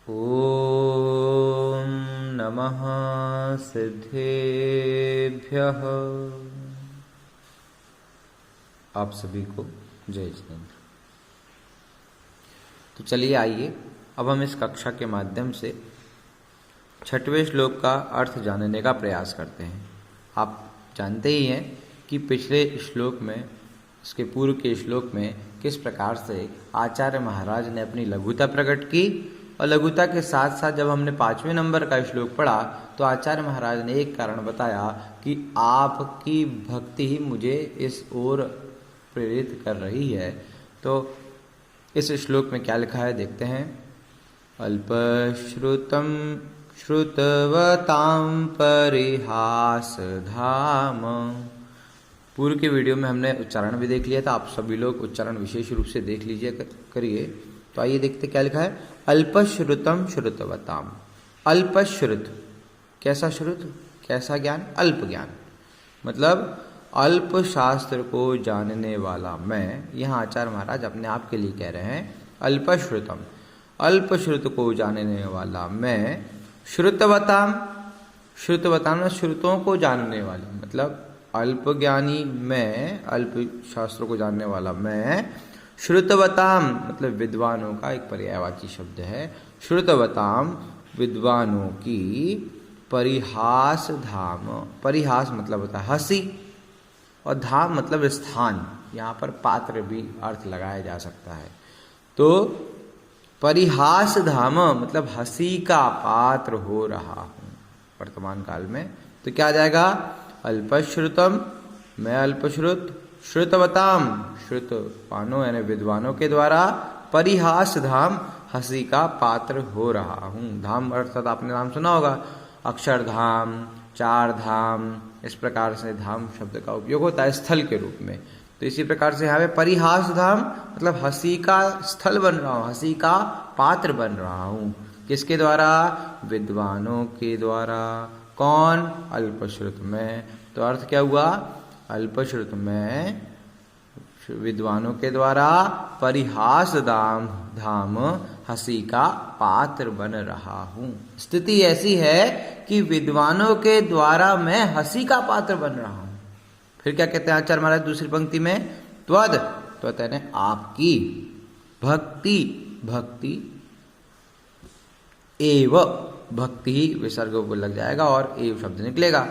ॐ नमः सिद्धेभ्यः। आप सभी को जय जिनेंद्र। तो चलिए आइए अब हम इस कक्षा के माध्यम से 6वें श्लोक का अर्थ जानने का प्रयास करते हैं। आप जानते ही हैं कि पिछले श्लोक में, इसके पूर्व के श्लोक में किस प्रकार से आचार्य महाराज ने अपनी लघुता प्रकट की, और लघुता के साथ साथ जब हमने 5वें नंबर का श्लोक पढ़ा तो आचार्य महाराज ने एक कारण बताया कि आपकी भक्ति ही मुझे इस ओर प्रेरित कर रही है। तो इस श्लोक में क्या लिखा है देखते हैं। अल्पश्रुतं श्रुतवतां परिहास धाम। पूर्व के वीडियो में हमने उच्चारण भी देख लिया था, आप सभी लोग उच्चारण विशेष रूप से देख लीजिए करिए। तो आइए देखते क्या लिखा है। अल्पश्रुतम श्रुतवताम। अल्पश्रुत, कैसा श्रुत, कैसा ज्ञान, अल्प ज्ञान, मतलब अल्प शास्त्र को जानने वाला मैं। यहाँ आचार्य महाराज अपने आप के लिए कह रहे हैं अल्पश्रुतम, अल्प श्रुत को जानने वाला मैं। श्रुतवताम, श्रुतवताम श्रुतों को जानने वाले, मतलब अल्प ज्ञानी मैं, अल्प शास्त्रों को जानने वाला मैं। श्रुतवताम मतलब विद्वानों का एक पर्यायवाची शब्द है। श्रुतवताम विद्वानों की परिहास धाम। परिहास मतलब होता है हंसी, और धाम मतलब स्थान। यहाँ पर पात्र भी अर्थ लगाया जा सकता है। तो परिहास धाम मतलब हंसी का पात्र हो रहा हूँ वर्तमान काल में। तो क्या आ जाएगा। अल्पश्रुतम मैं अल्पश्रुत, श्रुतवताम श्रुतवानों यानी विद्वानों के द्वारा, परिहास धाम हंसी का पात्र हो रहा हूँ। धाम अर्थात आपने नाम सुना होगा, अक्षरधाम, चार धाम, इस प्रकार से धाम शब्द का उपयोग होता है स्थल के रूप में। तो इसी प्रकार से यहाँ पे परिहास धाम मतलब हंसी का स्थल बन रहा हूँ, हंसी का पात्र बन रहा हूँ। किसके द्वारा, विद्वानों के द्वारा। कौन, अल्पश्रुत में। तो अर्थ क्या हुआ, अल्पश्रुत में विद्वानों के द्वारा परिहास धाम हंसी का पात्र बन रहा हूँ। स्थिति ऐसी है कि विद्वानों के द्वारा मैं हंसी का पात्र बन रहा हूँ। फिर क्या कहते हैं आचार्य महाराज दूसरी पंक्ति में, त्वद, त्वद यानी आपकी, भक्ति, भक्ति, एव, भक्ति ही विसर्ग को लग जाएगा और एव शब्द निकलेगा।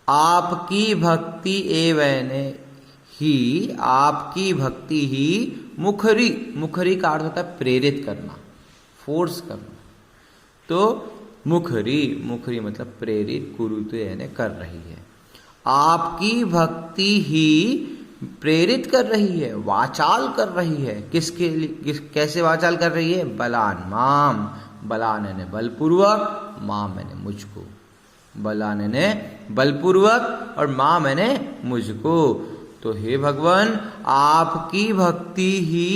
आपकी भक्ति एवं ही, आपकी भक्ति ही मुखरी, मुखरी का अर्थ होता है प्रेरित करना, फोर्स करना। तो मुखरी, मुखरी मतलब प्रेरित, कुरुत यानी कर रही है। आपकी भक्ति ही प्रेरित कर रही है, वाचाल कर रही है। किसके लिए, कैसे वाचाल कर रही है, बलान माम, बलान यानी बलपूर्वक, माम यानी मुझको। बलान ने बलपूर्वक और मां मैंने मुझको। तो हे भगवान आपकी भक्ति ही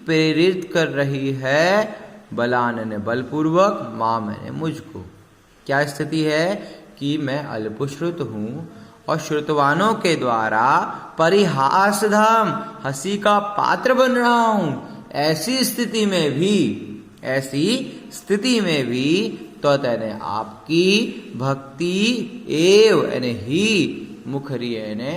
प्रेरित कर रही है, बलान ने बलपूर्वक, मां मैंने मुझको। क्या स्थिति है कि मैं अल्पश्रुत हूँ और श्रुतवानों के द्वारा परिहास धाम हंसी का पात्र बन रहा हूँ। ऐसी स्थिति में भी, ऐसी स्थिति में भी तो यानी आपकी भक्ति एव यानी ही, मुखरी यानी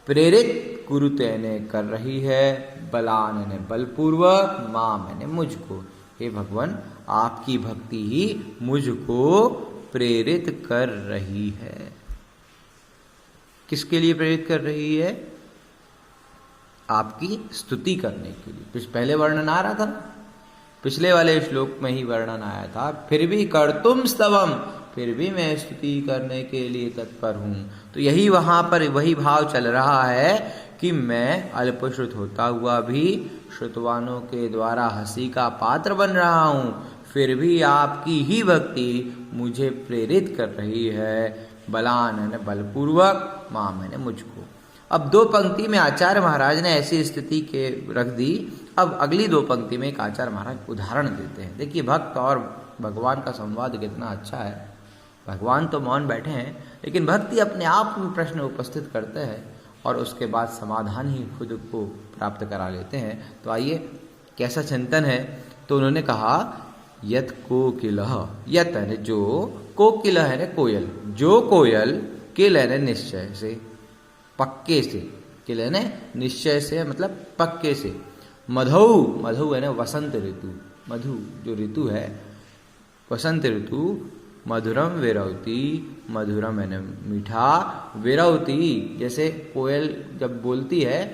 प्रेरित, कुरुत यानी कर रही है, बलान यानी बलपूर्वक, माम यानी मुझको। हे भगवान आपकी भक्ति ही मुझको प्रेरित कर रही है। किसके लिए प्रेरित कर रही है, आपकी स्तुति करने के लिए। पहले वर्णन आ रहा था, पिछले वाले श्लोक में ही वर्णन आया था, फिर भी कर्तुम स्तवम, फिर भी मैं स्तुति करने के लिए तत्पर हूँ। तो यही वहाँ पर वही भाव चल रहा है कि मैं अल्पश्रुत होता हुआ भी श्रुतवानों के द्वारा हंसी का पात्र बन रहा हूँ, फिर भी आपकी ही भक्ति मुझे प्रेरित कर रही है, बलान यानी बलपूर्वक, मां मैंने मुझको। अब दो पंक्ति में आचार्य महाराज ने ऐसी स्थिति के रख दी। अब अगली दो पंक्ति में एक आचार्य महाराज उदाहरण देते हैं। देखिए भक्त और भगवान का संवाद कितना अच्छा है। भगवान तो मौन बैठे हैं, लेकिन भक्ति अपने आप में प्रश्न उपस्थित करते हैं और उसके बाद समाधान ही खुद को प्राप्त करा लेते हैं। तो आइए कैसा चिंतन है। तो उन्होंने कहा यत कोकिलः, यत है जो, कोकिल है ना कोयल, जो कोयल, किल है ना निश्चय से, पक्के से, किल है ना निश्चय से मतलब पक्के से, मधु, मधु है ना वसंत ऋतु, मधु जो ऋतु है वसंत ऋतु, मधुरम विरौती, मधुरम है ना मीठा, विरौती जैसे कोयल जब बोलती है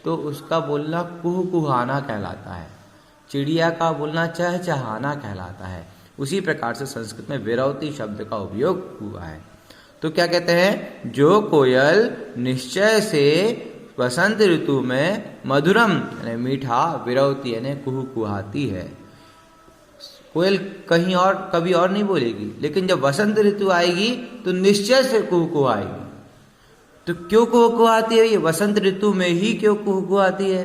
तो उसका बोलना कुह कुहाना कहलाता है, चिड़िया का बोलना चहचहाना कहलाता है। उसी प्रकार से संस्कृत में विरौती शब्द का उपयोग हुआ है। तो क्या कहते हैं, जो कोयल निश्चय से वसंत ऋतु में मधुरम यानी मीठा, विरौती यानी कुहू कुहाती है। कोयल कहीं और कभी और नहीं बोलेगी, लेकिन जब वसंत ऋतु आएगी तो निश्चय से कुहू कुहाएगी। तो क्यों कुहू कुहाती है, ये वसंत ऋतु में ही क्यों कुहू कुहाती है?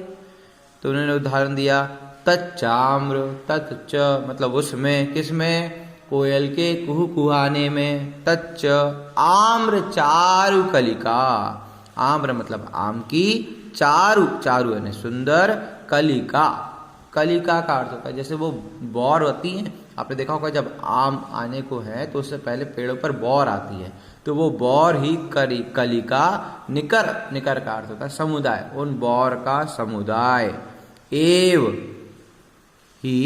तो उन्होंने उदाहरण दिया, तच्चाम्र, तच्च मतलब उसमें, किसमें, कोयल के कुहू कुहाने में, तच्च आम्र चारु कलिका, आम्र मतलब आम की, चारु, चारु यानी सुंदर, कलिका, कलिका का अर्थ होता है जैसे वो बौर होती है, आपने देखा होगा जब आम आने को है तो उससे पहले पेड़ों पर बौर आती है, तो वो बौर ही कलिका, निकर, निकर का अर्थ होता है समुदाय, उन बौर का समुदाय, एव ही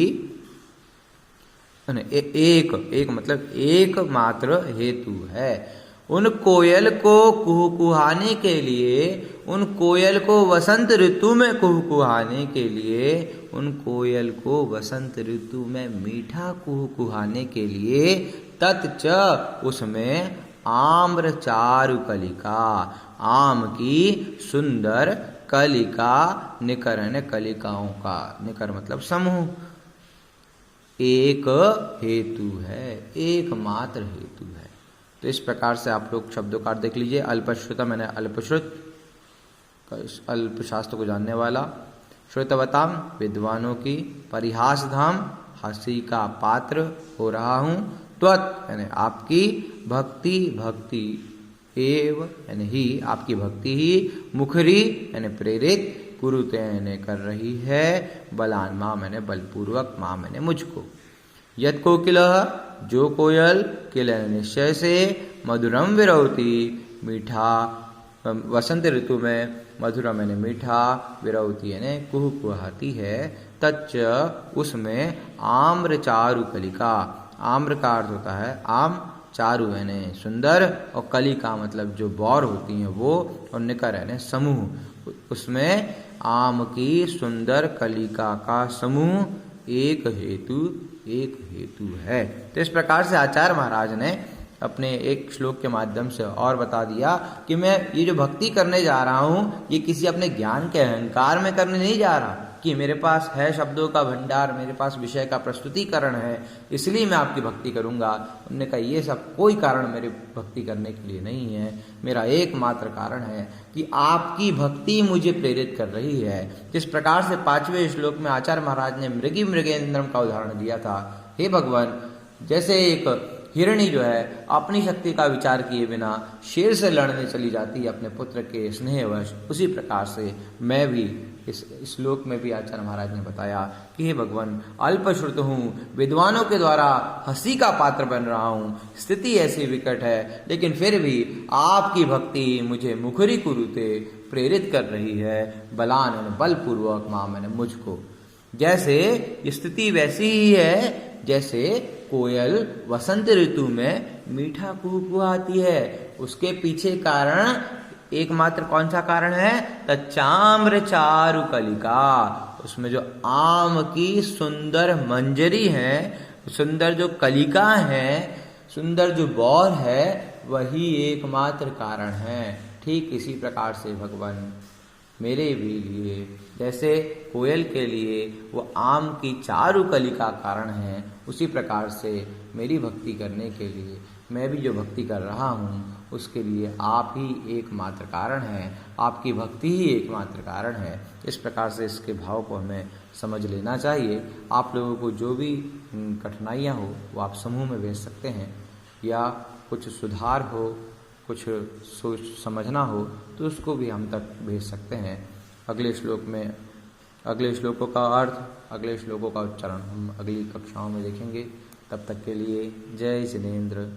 एक, एक मतलब एकमात्र हेतु है। उन कोयल को कुहकुहाने के लिए, उन कोयल को वसंत ऋतु में कुहकुहाने के लिए, उन कोयल को वसंत ऋतु में मीठा कुहकुहाने के लिए, तत्च उसमें आम्र चारु कलिका, आम की सुंदर कलिका, निकर है कलिकाओं का, निकर मतलब समूह, एक हेतु है, एकमात्र हेतु है। तो इस प्रकार से आप लोग शब्दों का अर्थ देख लीजिए। अल्पश्रुतम मैंने अल्पश्रुत, अल्प शास्त्र को जानने वाला, श्रुतवताम विद्वानों की, परिहास धाम हंसी का पात्र हो रहा हूँ, त्वत् यानी आपकी, भक्ति भक्ति, एव यानी ही आपकी भक्ति ही, मुखरी यानी प्रेरित, कुरुते यानी कर रही है, बलान माँ मैंने बलपूर्वक, माँ मैंने मुझको, यत कोकिलः जो कोयल, किल निश्चय से, मधुरम विरौती मीठा, वसंत ऋतु में मधुरम यानी मीठा, विरौती यानी कुहू कुहाती है, तच्च उसमें आम्र चारु कलिका, आम्र का अर्थ होता है आम, चारु यानी सुंदर, और कलिका मतलब जो बौर होती हैं वो, और निकर यानी समूह, उसमें आम की सुंदर कलिका का समूह, एक हेतु है। तो इस प्रकार से आचार्य महाराज ने अपने एक श्लोक के माध्यम से और बता दिया कि मैं ये जो भक्ति करने जा रहा हूँ, ये किसी अपने ज्ञान के अहंकार में करने नहीं जा रहा कि मेरे पास है शब्दों का भंडार, मेरे पास विषय का प्रस्तुतिकरण है, इसलिए मैं आपकी भक्ति करूंगा। उन्होंने कहा ये सब कोई कारण मेरी भक्ति करने के लिए नहीं है, मेरा एकमात्र कारण है कि आपकी भक्ति मुझे प्रेरित कर रही है। जिस प्रकार से 5वें श्लोक में आचार्य महाराज ने मृगी मृगेंद्रम का उदाहरण दिया था, हे भगवान, जैसे एक हिरणी जो है अपनी शक्ति का विचार किए बिना शेर से लड़ने चली जाती है अपने पुत्र के स्नेहवश, उसी प्रकार से मैं भी इस श्लोक में भी आचार्य महाराज ने बताया कि हे भगवान, अल्पश्रुत हूँ, विद्वानों के द्वारा हंसी का पात्र बन रहा हूँ, स्थिति ऐसी विकट है, लेकिन फिर भी आपकी भक्ति मुझे मुखरी कुरुते प्रेरित कर रही है, बलान बलपूर्वक, माँ मैंने मुझको। जैसे स्थिति वैसी ही है जैसे कोयल वसंत ऋतु में मीठा कुहकुहाती है, उसके पीछे कारण एकमात्र कौन सा कारण है, तच्चाम्र चारु कलिका, उसमें जो आम की सुंदर मंजरी है, सुंदर जो कलिका है, सुंदर जो बौर है, वही एकमात्र कारण है। ठीक इसी प्रकार से भगवान मेरे भी लिए, जैसे कोयल के लिए वो आम की चारु कलिका कारण है, उसी प्रकार से मेरी भक्ति करने के लिए मैं भी जो भक्ति कर रहा हूँ उसके लिए आप ही एकमात्र कारण है, आपकी भक्ति ही एकमात्र कारण है। इस प्रकार से इसके भाव को हमें समझ लेना चाहिए। आप लोगों को जो भी कठिनाइयाँ हो वो आप समूह में भेज सकते हैं, या कुछ सुधार हो, कुछ सोच समझना हो तो उसको भी हम तक भेज सकते हैं। अगले श्लोक में अगले श्लोकों का अर्थ, अगले श्लोकों का उच्चारण हम अगली कक्षाओं में देखेंगे। तब तक के लिए जय जिनेंद्र।